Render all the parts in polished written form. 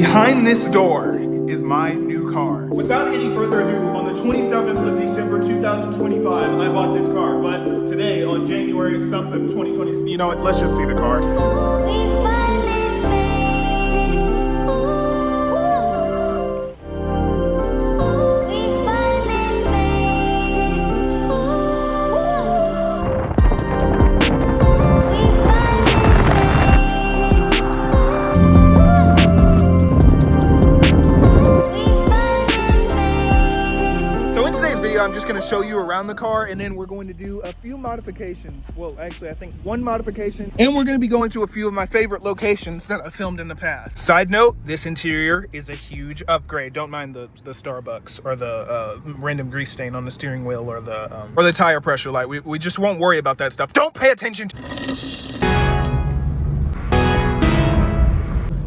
Behind this door is my new car. Without any further ado, on the 27th of December 2025, I bought this car. But today, on January something 2020, you know what? Let's just see the car. I'm just going to show you around the car, and then we're going to do a few modifications. Well, actually, I think one modification, and we're going to be going to a few of my favorite locations that I filmed in the past. Side note, this interior is a huge upgrade. Don't mind the Starbucks or the random grease stain on the steering wheel or the tire pressure light. We just won't worry about that stuff. Don't pay attention to...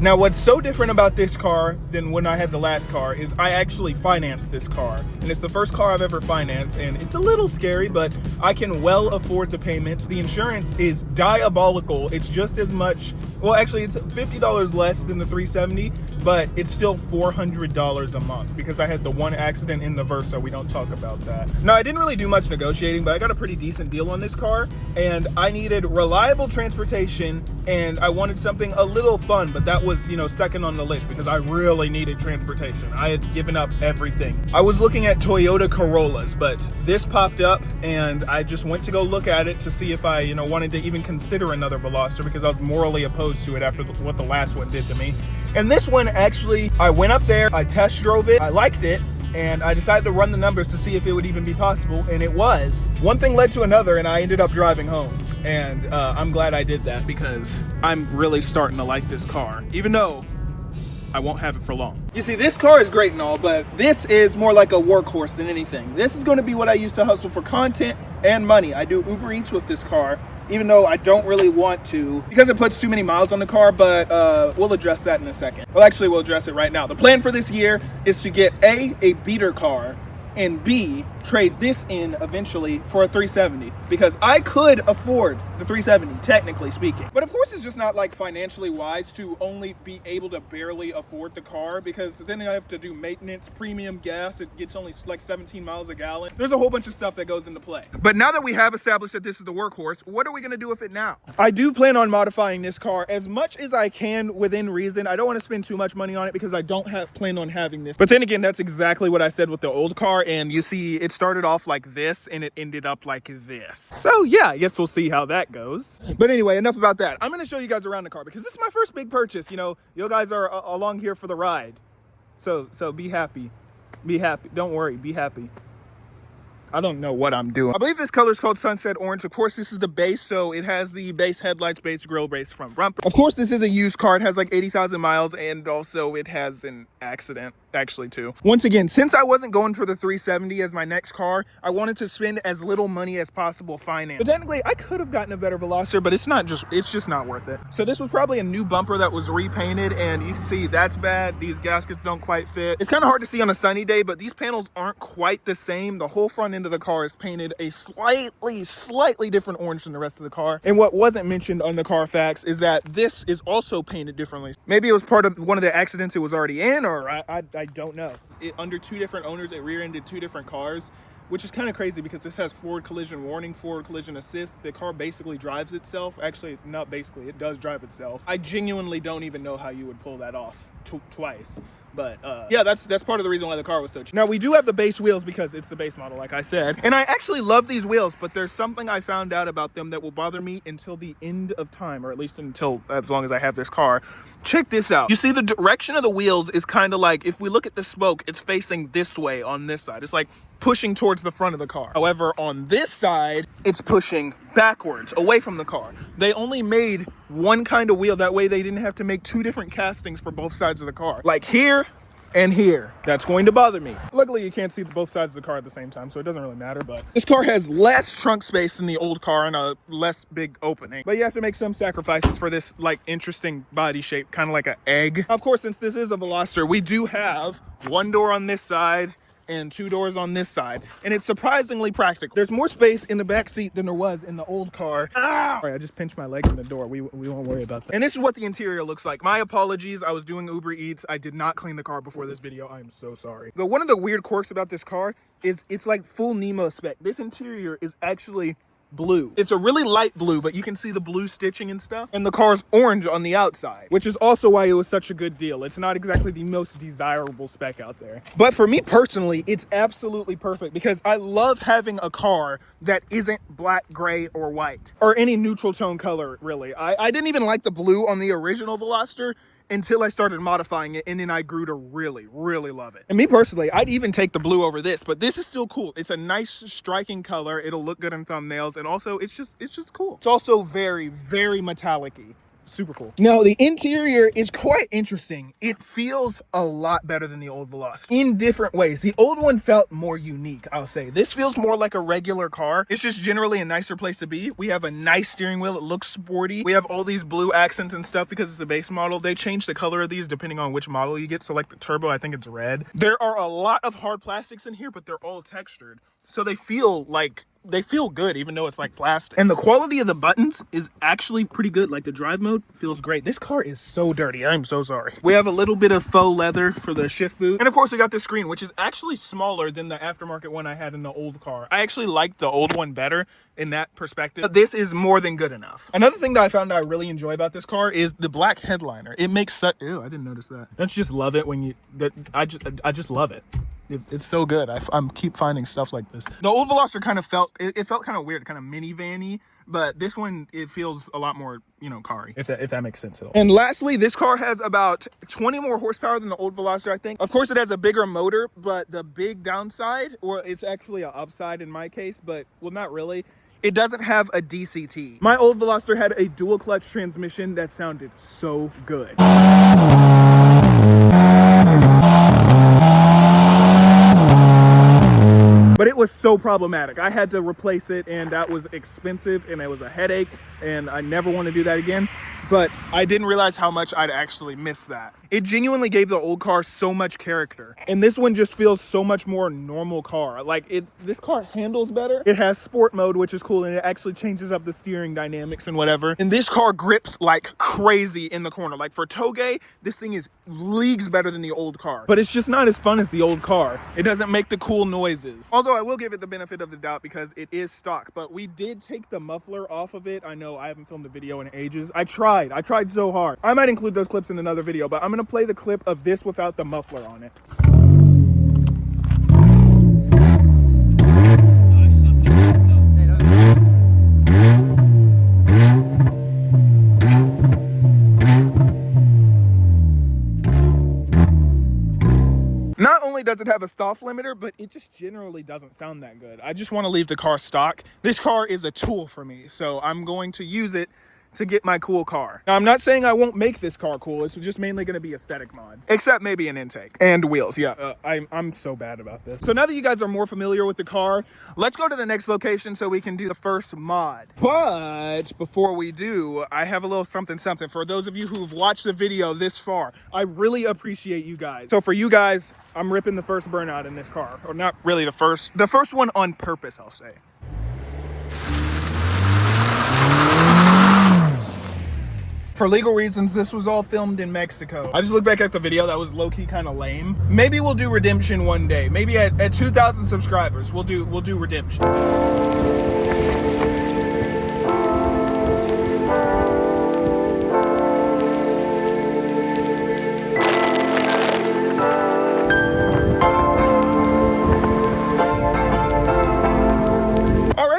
Now, what's so different about this car than when I had the last car is I actually financed this car. And it's the first car I've ever financed, and it's a little scary, but I can well afford the payments. The insurance is diabolical. It's just as much, well, actually it's $50 less than the 370, but it's still $400 a month because I had the one accident in the Versa. We don't talk about that. Now, I didn't really do much negotiating, but I got a pretty decent deal on this car, and I needed reliable transportation, and I wanted something a little fun, but that was, you know, second on the list because I really needed transportation. I had given up everything. I was looking at Toyota Corollas, but this popped up and I just went to go look at it to see if I, you know, wanted to even consider another Veloster because I was morally opposed to it after what the last one did to me. And this one, actually, I went up there, I test drove it, I liked it, and I decided to run the numbers to see if it would even be possible, and it was. One thing led to another, and I ended up driving home. And I'm glad I did that because I'm really starting to like this car, even though I won't have it for long. You see, this car is great and all, but this is more like a workhorse than anything. This is going to be what I use to hustle for content and money. I do Uber Eats with this car, even though I don't really want to because it puts too many miles on the car, but we'll address that in a second. Well, actually, we'll address it right now. The plan for this year is to get a beater car, and B, trade this in eventually for a 370 because I could afford the 370, technically speaking. But of course, it's just not like financially wise to only be able to barely afford the car because then I have to do maintenance, premium gas. It gets only like 17 miles a gallon. There's a whole bunch of stuff that goes into play. But now that we have established that this is the workhorse, what are we gonna do with it now? I do plan on modifying this car as much as I can within reason. I don't want to spend too much money on it because I don't plan on having this. But then again, that's exactly what I said with the old car. And you see, it started off like this and it ended up like this. So yeah, I guess we'll see how that goes. But anyway, enough about that. I'm gonna show you guys around the car because this is my first big purchase. You know, you guys are along here for the ride. So be happy. Be happy. Don't worry, be happy. I don't know what I'm doing. I believe this color is called Sunset Orange. Of course, this is the base, so it has the base headlights, base grille, base front bumper. Of course, this is a used car. It has like 80,000 miles, and also it has an accident, actually, too. Once again, since I wasn't going for the 370 as my next car, I wanted to spend as little money as possible financing. But technically, I could have gotten a better Veloster, but it's just not worth it. So this was probably a new bumper that was repainted, and you can see that's bad. These gaskets don't quite fit. It's kind of hard to see on a sunny day, but these panels aren't quite the same. The whole front end of the car is painted a slightly different orange than the rest of the car. And what wasn't mentioned on the Carfax is that this is also painted differently. Maybe it was part of one of the accidents it was already in, or I don't know. Under two different owners, it rear-ended two different cars, which is kind of crazy because this has forward collision warning, forward collision assist. The car basically drives itself. Actually, not basically, it does drive itself. I genuinely don't even know how you would pull that off twice. But yeah, that's part of the reason why the car was so cheap. Now, we do have the base wheels because it's the base model, like I said. And I actually love these wheels, but there's something I found out about them that will bother me until the end of time, or at least until as long as I have this car. Check this out. You see, the direction of the wheels is kind of like, if we look at the spoke, it's facing this way on this side. It's like pushing towards the front of the car. However, on this side, it's pushing backwards, away from the car. They only made one kind of wheel. That way they didn't have to make two different castings for both sides of the car. Like here and here. That's going to bother me. Luckily, you can't see both sides of the car at the same time, so it doesn't really matter, but this car has less trunk space than the old car and a less big opening. But you have to make some sacrifices for this, like, interesting body shape, kind of like an egg. Of course, since this is a Veloster, we do have one door on this side and 2 doors on this side, and it's surprisingly practical. There's more space in the back seat than there was in the old car. All right, I just pinched my leg in the door. We won't worry about that. And this is what the interior looks like. My apologies, I was doing Uber Eats. I did not clean the car before this video. I am so sorry. But one of the weird quirks about this car is it's like full Nemo spec. This interior is actually blue. It's a really light blue, but you can see the blue stitching and stuff. And the car's orange on the outside, which is also why it was such a good deal. It's not exactly the most desirable spec out there. But for me personally, it's absolutely perfect because I love having a car that isn't black, gray, or white, or any neutral tone color, really. I didn't even like the blue on the original Veloster until I started modifying it, and then I grew to really, really love it. And me personally, I'd even take the blue over this, but this is still cool. It's a nice striking color. It'll look good in thumbnails, and also it's just cool. It's also very, very metallic-y. Super cool. Now, the interior is quite interesting. It feels a lot better than the old Veloster in different ways. The old one felt more unique, I'll say. This feels more like a regular car. It's just generally a nicer place to be. We have a nice steering wheel. It looks sporty. We have all these blue accents and stuff because it's the base model. They change the color of these depending on which model you get. So like the turbo, I think it's red. There are a lot of hard plastics in here, but they're all textured. So they feel good, even though it's like plastic. And the quality of the buttons is actually pretty good. Like the drive mode feels great. This car is so dirty. I'm so sorry. We have a little bit of faux leather for the shift boot. And of course we got this screen, which is actually smaller than the aftermarket one I had in the old car. I actually liked the old one better in that perspective. But this is more than good enough. Another thing that I found I really enjoy about this car is the black headliner. It makes such, ew, I didn't notice that. Don't you just love it when I just love it. It's so good. I'm keep finding stuff like this. The old Veloster kind of felt kind of weird, kind of minivan-y, but this one, it feels a lot more, you know, car-y, if that makes sense at all. And lastly, this car has about 20 more horsepower than the old Veloster, I think. Of course, it has a bigger motor, but the big downside, or it's actually an upside in my case, but, well, not really. It doesn't have a DCT. My old Veloster had a dual clutch transmission that sounded so good. But it was so problematic. I had to replace it, and that was expensive, and it was a headache, and I never want to do that again. But I didn't realize how much I'd actually miss that. It genuinely gave the old car so much character. And this one just feels so much more normal car. Like, this car handles better. It has sport mode, which is cool, and it actually changes up the steering dynamics and whatever. And this car grips like crazy in the corner. Like, for Touge, this thing is leagues better than the old car. But it's just not as fun as the old car. It doesn't make the cool noises. Although I will give it the benefit of the doubt because it is stock. But we did take the muffler off of it. I know I haven't filmed a video in ages. I tried so hard. I might include those clips in another video, but I'm gonna play the clip of this without the muffler on it. Not only does it have a stop limiter, but it just generally doesn't sound that good. I just want to leave the car stock. This car is a tool for me, so I'm going to use it to get my cool car. Now, I'm not saying I won't make this car cool. It's just mainly going to be aesthetic mods, except maybe an intake and wheels. Yeah, I'm so bad about this. So now that you guys are more familiar with the car, let's go to the next location so we can do the first mod. But before we do, I have a little something for those of you who've watched the video this far. I really appreciate you guys. So for you guys, I'm ripping the first burnout in this car, or not really the first one on purpose, I'll say. For legal reasons, this was all filmed in Mexico. I just looked back at the video, that was low-key kind of lame. Maybe we'll do redemption one day. Maybe at 2,000 subscribers, we'll do redemption.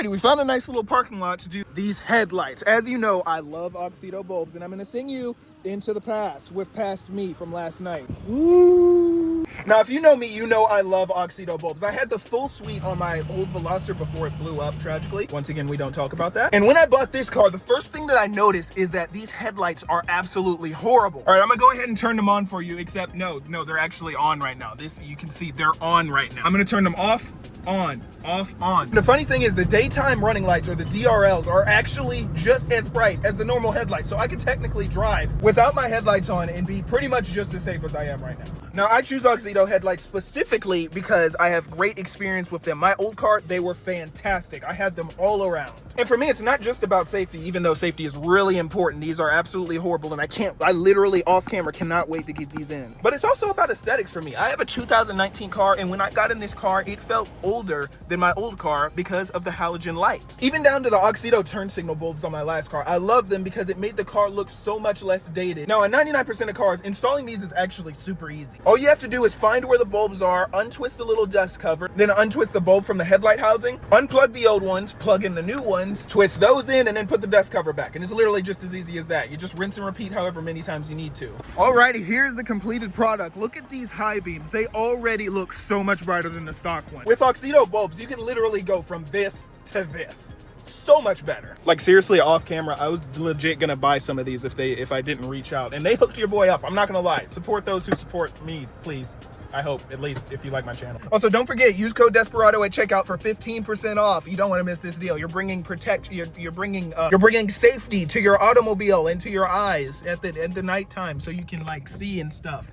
We found a nice little parking lot to do these headlights. As you know, I love Oxydo bulbs, and I'm gonna sing you into the past with Past Me from last night. Woo! Now, if you know me, you know I love Oxydo bulbs. I had the full suite on my old Veloster before it blew up, tragically. Once again, we don't talk about that. And when I bought this car, the first thing that I noticed is that these headlights are absolutely horrible. All right, I'm gonna go ahead and turn them on for you, except no, they're actually on right now. This, you can see they're on right now. I'm gonna turn them off, on, off, on. The funny thing is the daytime running lights, or the DRLs, are actually just as bright as the normal headlights. So I could technically drive without my headlights on and be pretty much just as safe as I am right now. Now, I choose Oxydo Oxido headlights specifically because I have great experience with them. My old car, they were fantastic. I had them all around. And for me, it's not just about safety, even though safety is really important. These are absolutely horrible, and I literally off camera cannot wait to get these in. But it's also about aesthetics for me. I have a 2019 car, and when I got in this car, it felt older than my old car because of the halogen lights. Even down to the Oxido turn signal bulbs on my last car. I love them because it made the car look so much less dated. Now, on 99% of cars, installing these is actually super easy. All you have to do is find where the bulbs are, untwist the little dust cover, then untwist the bulb from the headlight housing, unplug the old ones, plug in the new ones, twist those in, and then put the dust cover back. And it's literally just as easy as that. You just rinse and repeat however many times you need to. Alrighty, here's the completed product. Look at these high beams. They already look so much brighter than the stock one. With Oxido bulbs, you can literally go from this to this. So much better. Like, seriously, off camera, I was legit gonna buy some of these if I didn't reach out. And they hooked your boy up. I'm not gonna lie. Support those who support me, please. I hope, at least, if you like my channel. Also, don't forget, use code Desperado at checkout for 15% off. You don't want to miss this deal. You're bringing you're bringing safety to your automobile and to your eyes at the nighttime, so you can like see and stuff.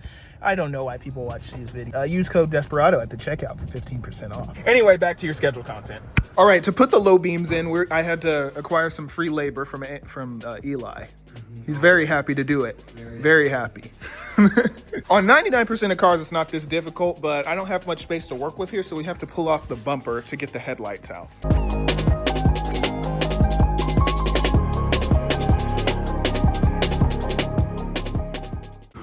I don't know why people watch these videos. Use code Desperado at the checkout for 15% off. Anyway, back to your scheduled content. All right, to put the low beams in, I had to acquire some free labor from Eli. He's very happy to do it. Very happy. On 99% of cars, it's not this difficult, but I don't have much space to work with here, so we have to pull off the bumper to get the headlights out.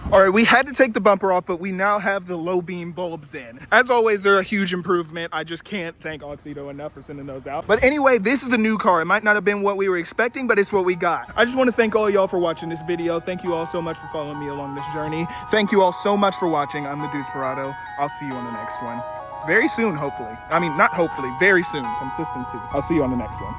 All right, we had to take the bumper off, but we now have the low beam bulbs in. As always, they're a huge improvement. I just can't thank Oxido enough for sending those out. But anyway, this is the new car. It might not have been what we were expecting, but it's what we got. I just want to thank all y'all for watching this video. Thank you all so much for following me along this journey. Thank you all so much for watching. I'm the Desperado. I'll see you on the next one. Very soon, hopefully. I mean, not hopefully, very soon. Consistency. I'll see you on the next one.